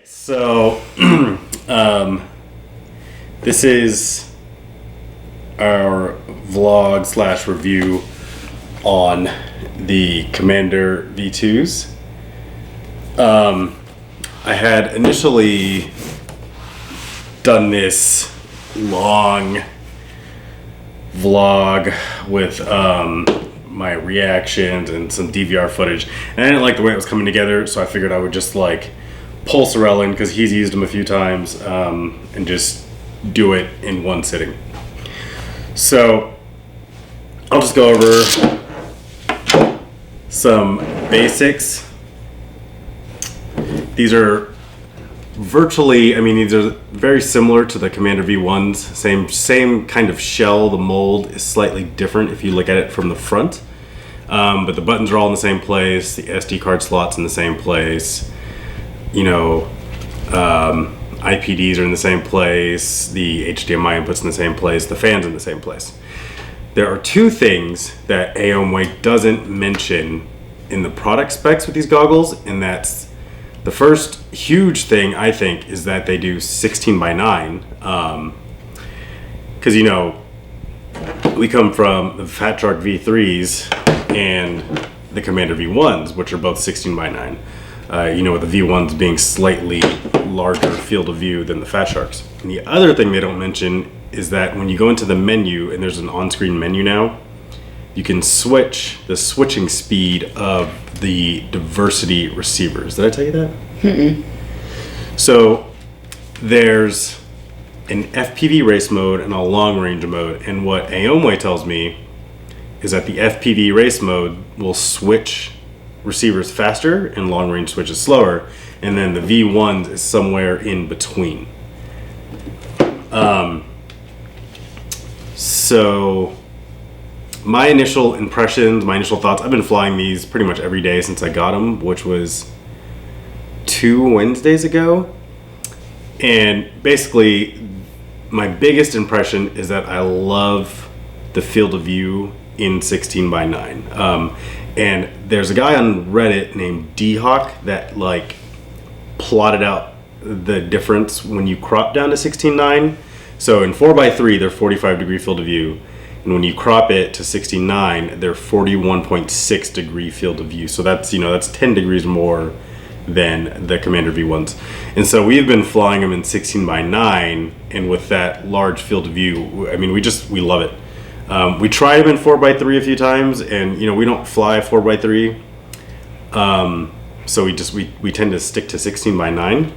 So, this is our vlog slash review on the Commander V2s. I had initially done this long vlog with my reactions and some DVR footage, and I didn't like the way it was coming together, so I figured I would just like pull Sorel in because he's used them a few times and just do it in one sitting. So I'll just go over some basics. These are virtually, these are very similar to the Commander V1s. Same kind of shell. The mold is slightly different if you look at it from the front. But the buttons are all in the same place. The SD card slot's in the same place. IPDs are in the same place. The HDMI input's in the same place. The fan's in the same place. There are two things that AOMWAY doesn't mention in the product specs with these goggles, and that's the first huge thing, I think, is that they do 16:9. Because, we come from the Fat Shark V3s and the Commander V1s, which are both 16:9. With the V1s being slightly larger field of view than the Fat Sharks. And the other thing they don't mention is that when you go into the menu, and there's an on-screen menu now, you can switch the switching speed of the diversity receivers. Did I tell you that? Mm-mm. So there's an FPV Race Mode and a long range mode, and what AOMWAY tells me is that the FPV Race Mode will switch receivers faster and long range switches slower, and then the V1 is somewhere in between. So my initial impressions, my initial thoughts, I've been flying these pretty much every day since I got them, which was 2 Wednesdays ago. And basically my biggest impression is that I love the field of view in 16:9. And there's a guy on Reddit named D-Hawk that plotted out the difference when you crop down to 16:9. So in 4:3 they're 45 degree field of view, and when you crop it to 16:9 they're 41.6 degree field of view. So that's 10 degrees more than the Commander V1s. And so we've been flying them in 16:9, and with that large field of view, we love it. We tried them in 4:3 a few times, and we don't fly 4:3, so we tend to stick to 16:9.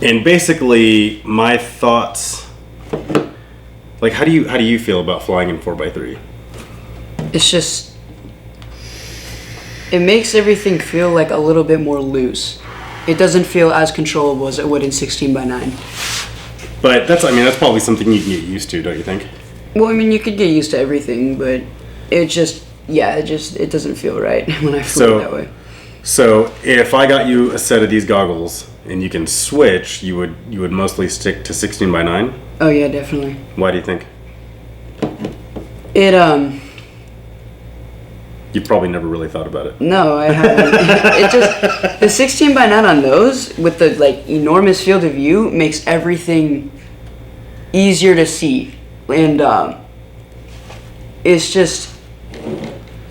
And basically, my thoughts, how do you feel about flying in 4:3? It's just, it makes everything feel like a little bit more loose. It doesn't feel as controllable as it would in 16:9. But that's probably something you can get used to, don't you think? Well, you could get used to everything, but it doesn't feel right when I feel that way. So if I got you a set of these goggles and you can switch, you would mostly stick to 16:9? Oh yeah, definitely. Why do you think? You probably never really thought about it. No, I haven't. It just, the 16:9 on those with the enormous field of view makes everything easier to see. And it's just,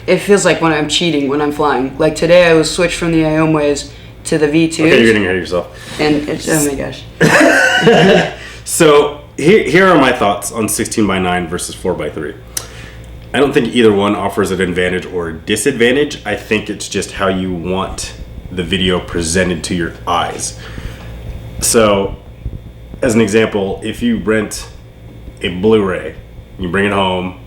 it feels like when I'm cheating when I'm flying. Like today I was switched from the AOMWAYs to the V2s. Okay, you're getting ahead of yourself. And it's, oh my gosh. So here are my thoughts on 16:9 versus 4:3. I don't think either one offers an advantage or a disadvantage. I think it's just how you want the video presented to your eyes. So as an example, if you rent a Blu-ray, you bring it home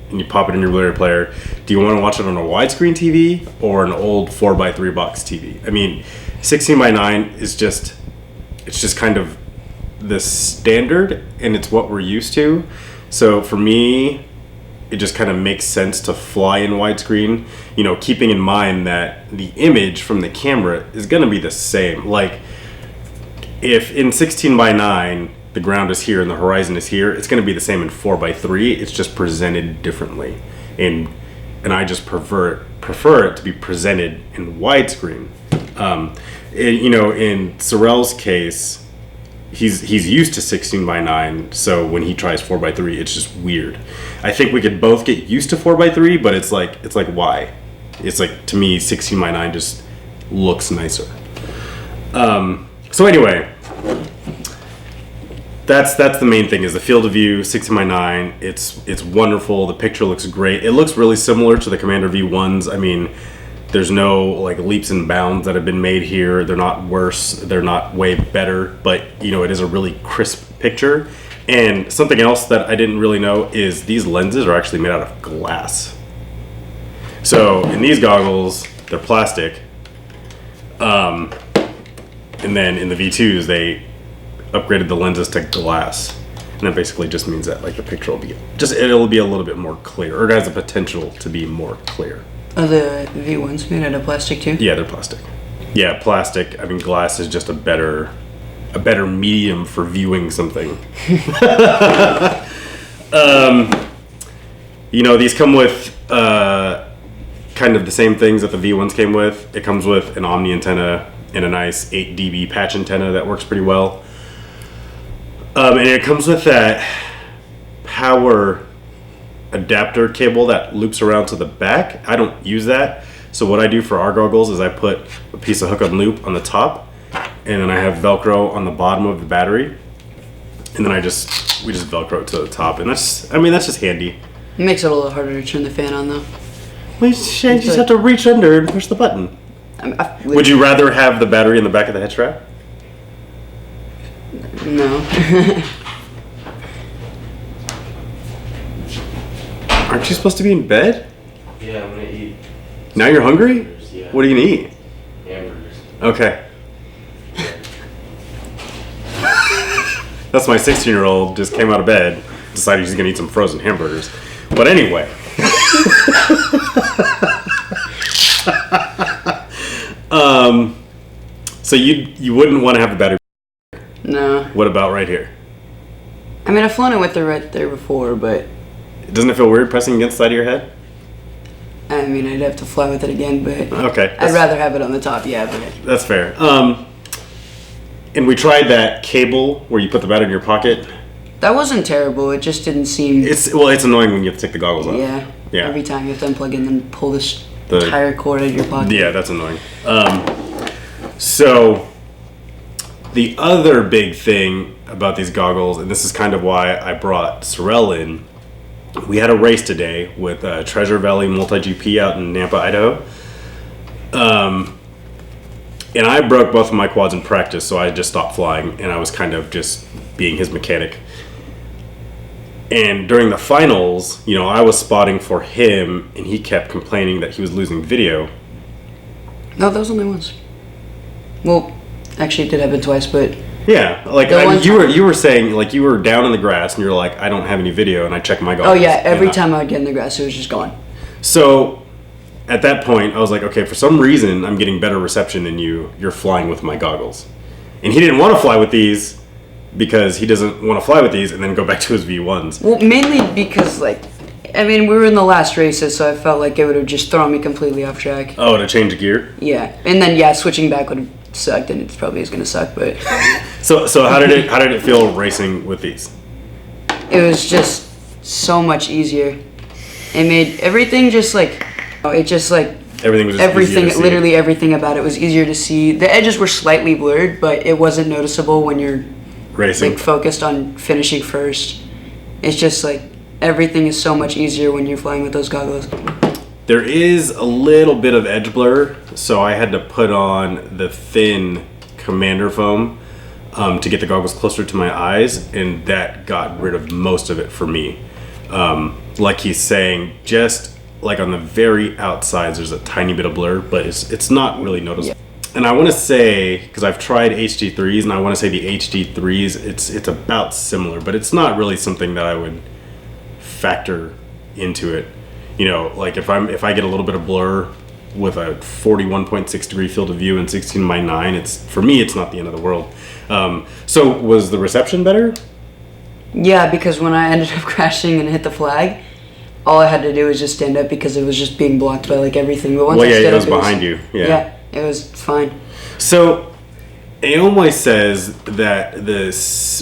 and you pop it in your Blu-ray player, do you want to watch it on a widescreen TV or an old 4:3 box TV? 16:9 is just kind of the standard, and it's what we're used to. So for me, it just kind of makes sense to fly in widescreen, keeping in mind that the image from the camera is going to be the same. If in 16:9 the ground is here and the horizon is here, it's going to be the same in 4:3. It's just presented differently, and I just prefer it to be presented in widescreen. you know, in Sorel's case, he's used to 16:9, so when he tries 4:3, it's just weird. I think we could both get used to 4:3, but it's like why? It's like, to me, 16:9 just looks nicer. So anyway, that's the main thing, is the field of view 16:9. It's wonderful. The picture looks great. It looks really similar to the Commander V1s. I mean, there's no like leaps and bounds that have been made here. They're not worse. They're not way better, but you know, it is a really crisp picture. And something else that I didn't really know is these lenses are actually made out of glass. So in these goggles, they're plastic. And then in the V2s, they upgraded the lenses to glass. And that basically just means that like the picture will be it'll be a little bit more clear, or it has the potential to be more clear. Are the V1s made out of plastic too? Yeah, they're plastic. Yeah, plastic. I mean, glass is just a better medium for viewing something. You know, these come with kind of the same things that the V1s came with. It comes with an Omni antenna and a nice 8 dB patch antenna that works pretty well. And it comes with that power adapter cable that loops around to the back. I don't use that. So what I do for our goggles is I put a piece of hook and loop on the top, and then I have Velcro on the bottom of the battery. And then we just Velcro it to the top. And that's just handy. It makes it a little harder to turn the fan on though. Well, you just have to reach under and push the button. Would you rather have the battery in the back of the head strap? No. Aren't you supposed to be in bed? Yeah, I'm gonna eat. Now you're hungry? Yeah. What are you gonna eat? Hamburgers. Okay. That's my 16-year-old just came out of bed, decided he's gonna eat some frozen hamburgers. But anyway. So you wouldn't want to have the battery. No. What about right here? I mean, I've flown it with it right there before, but Doesn't it feel weird pressing against the side of your head? I mean, I'd have to fly with it again, but Okay. I'd rather have it on the top, yeah, but That's fair. And we tried that cable where you put the battery in your pocket. that wasn't terrible. It just didn't seem. It's annoying when you have to take the goggles off. Yeah. Yeah. Every time you have to unplug it and then pull this The- entire cord out of your pocket. Yeah, that's annoying. So the other big thing about these goggles, and this is kind of why I brought Sorel in, we had a race today with Treasure Valley Multi-GP out in Nampa, Idaho. And I broke both of my quads in practice, so I just stopped flying, and I was kind of just being his mechanic. And during the finals, you know, I was spotting for him, and he kept complaining that he was losing video. No, that was only once. Well, actually, it did happen twice, but Yeah, like The one you were saying, like you were down in the grass, and you're like, I don't have any video, and I check my goggles. oh yeah, every and time I would get in the grass, it was just gone. So at that point, I was like, okay, for some reason, I'm getting better reception than you. You're flying with my goggles, and he didn't want to fly with these because he doesn't want to fly with these and then go back to his V1s. Well, mainly because I mean, we were in the last races, so I felt like it would have just thrown me completely off track. Oh, to change gear. Yeah, and then switching back would have sucked, and it probably is gonna suck, but So how did it feel racing with these? it was just so much easier. It made everything just Everything was just easier to see. literally everything about it was easier to see. The edges were slightly blurred, but it wasn't noticeable when you're racing. focused on finishing first. It's just everything is so much easier when you're flying with those goggles. There is a little bit of edge blur, so I had to put on the thin Commander foam to get the goggles closer to my eyes, and that got rid of most of it for me. Like he's saying, just like on the very outsides, there's a tiny bit of blur, but it's not really noticeable. Yeah. And I want to say, because I've tried HD3s, and I want to say the HD3s, it's about similar, but it's not really something that I would factor into it. You know, like if I get a little bit of blur with a 41.6 degree field of view and 16:9, for me it's not the end of the world. So was the reception better? Yeah, because when I ended up crashing and hit the flag, all I had to do was just stand up because it was just being blocked by everything. But once I stood it was up, behind you. Yeah, it was fine. So, AOMWAY says that the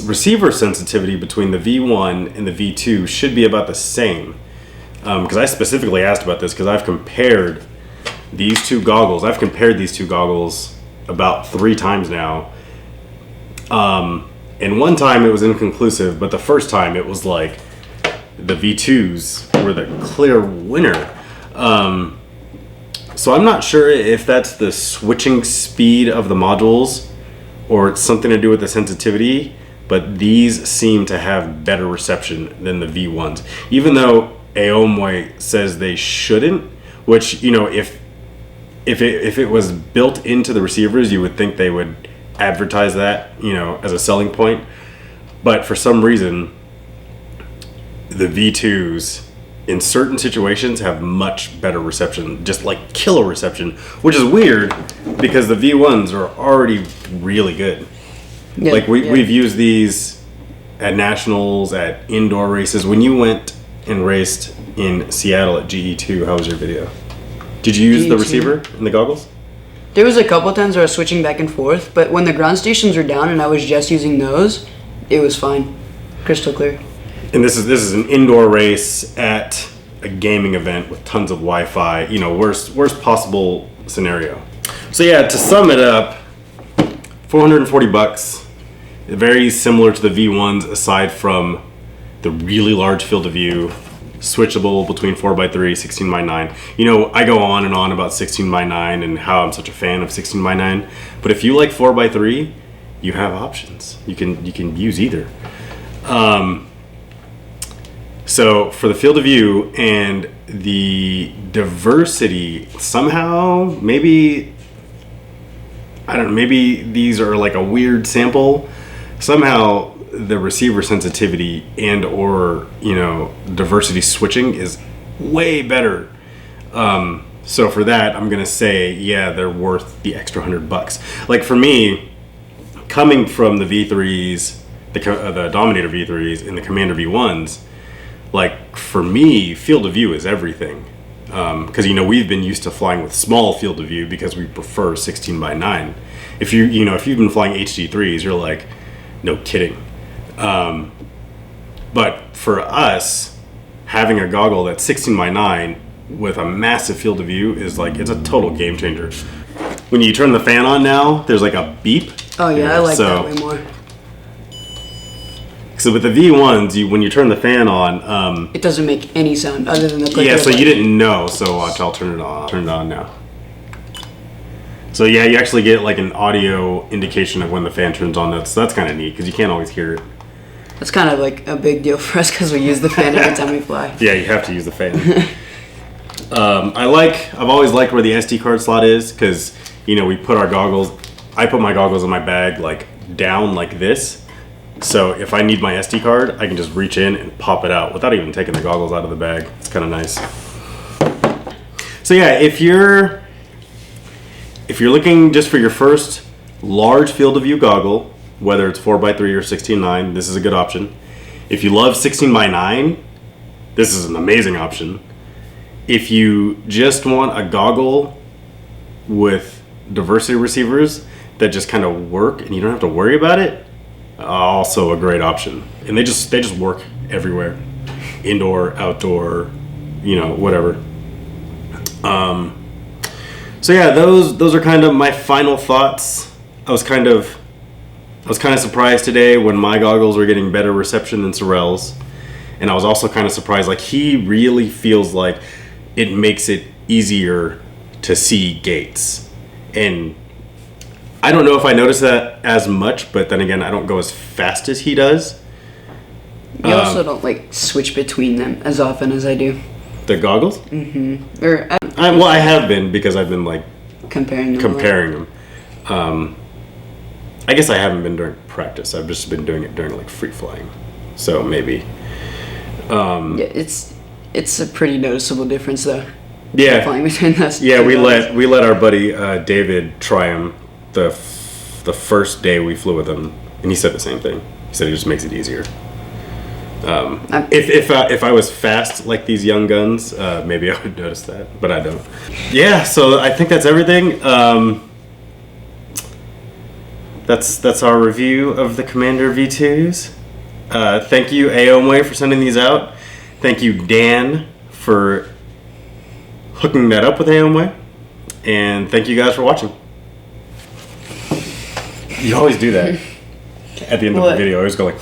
receiver sensitivity between the V1 and the V2 should be about the same. Because I specifically asked about this because I've compared these two goggles. I've compared these two goggles about 3 times now. And one time it was inconclusive, but the first time it was like the V2s were the clear winner. So I'm not sure if that's the switching speed of the modules or it's something to do with the sensitivity, but these seem to have better reception than the V1s. Even though AOMWAY says they shouldn't, which, you know, if it was built into the receivers, you would think they would advertise that, you know, as a selling point. But for some reason, the V2s in certain situations have much better reception, just like killer reception, which is weird because the V1s are already really good. Yeah, like we've used these at nationals, at indoor races. When you went and raced in Seattle at GE2, how was your video? Did you use the GE2? receiver in the goggles? There was a couple times where I was switching back and forth, but when the ground stations were down and I was just using those, it was fine. Crystal clear. And this is an indoor race at a gaming event with tons of Wi-Fi. You know, worst possible scenario. So yeah, to sum it up, $440. Very similar to the V1s, aside from the really large field of view, switchable between 4x3, 16x9. You know, I go on and on about 16x9 and how I'm such a fan of 16x9. But if you like 4x3, you have options. You can use either. So for the field of view and the diversity, somehow, maybe, I don't know, maybe these are like a weird sample. Somehow the receiver sensitivity and or, you know, diversity switching is way better. So for that, I'm gonna say, yeah, they're worth the extra $100. Like for me, coming from the V3s, the Dominator V3s and the Commander V1s, like for me, field of view is everything. Because, you know, we've been used to flying with small field of view because we prefer 16x9. If you've been flying HD3s, you're like, no kidding. But for us, having a goggle that's 16x9 with a massive field of view is like, it's a total game changer. When you turn the fan on now, there's like a beep. Oh yeah, I like that way more. So with the V1s, when you turn the fan on, it doesn't make any sound other than the click. Yeah, so you didn't know. So watch, I'll turn it on. Turn it on now. So yeah, you actually get like an audio indication of when the fan turns on. That's kind of neat because you can't always hear it. That's kind of like a big deal for us because we use the fan every time we fly. Yeah, you have to use the fan. I've always liked where the SD card slot is because, you know, we put our goggles. I put my goggles in my bag like down like this. So if I need my SD card, I can just reach in and pop it out without even taking the goggles out of the bag. It's kind of nice. So yeah, if you're looking just for your first large field of view goggle, whether it's 4x3 or 16x9, this is a good option. If you love 16x9, this is an amazing option. If you just want a goggle with diversity receivers that just kind of work and you don't have to worry about it, also a great option. And they just work everywhere, indoor, outdoor, you know, whatever. So yeah, those are kind of my final thoughts. I was kind of surprised today when my goggles were getting better reception than Sorel's, and I was also kind of surprised. Like, he really feels like it makes it easier to see gates, and I don't know if I notice that as much, but then again, I don't go as fast as he does. You also don't like switch between them as often as I do. The goggles? Mm-hmm. Or I have been because I've been like comparing them. I guess I haven't been during practice. I've just been doing it during like free flying. So maybe. Yeah, it's a pretty noticeable difference though. Yeah. Flying between us. Yeah, we let our buddy David try him the first day we flew with him, and he said the same thing. He said it just makes it easier. If I was fast like these young guns, maybe I would notice that, but I don't. Yeah, so I think that's everything. that's our review of the Commander V2s. Thank you, AOMWAY, for sending these out. Thank you, Dan, for hooking that up with AOMWAY. And thank you guys for watching. You always do that at the end of the What? video. I always go like...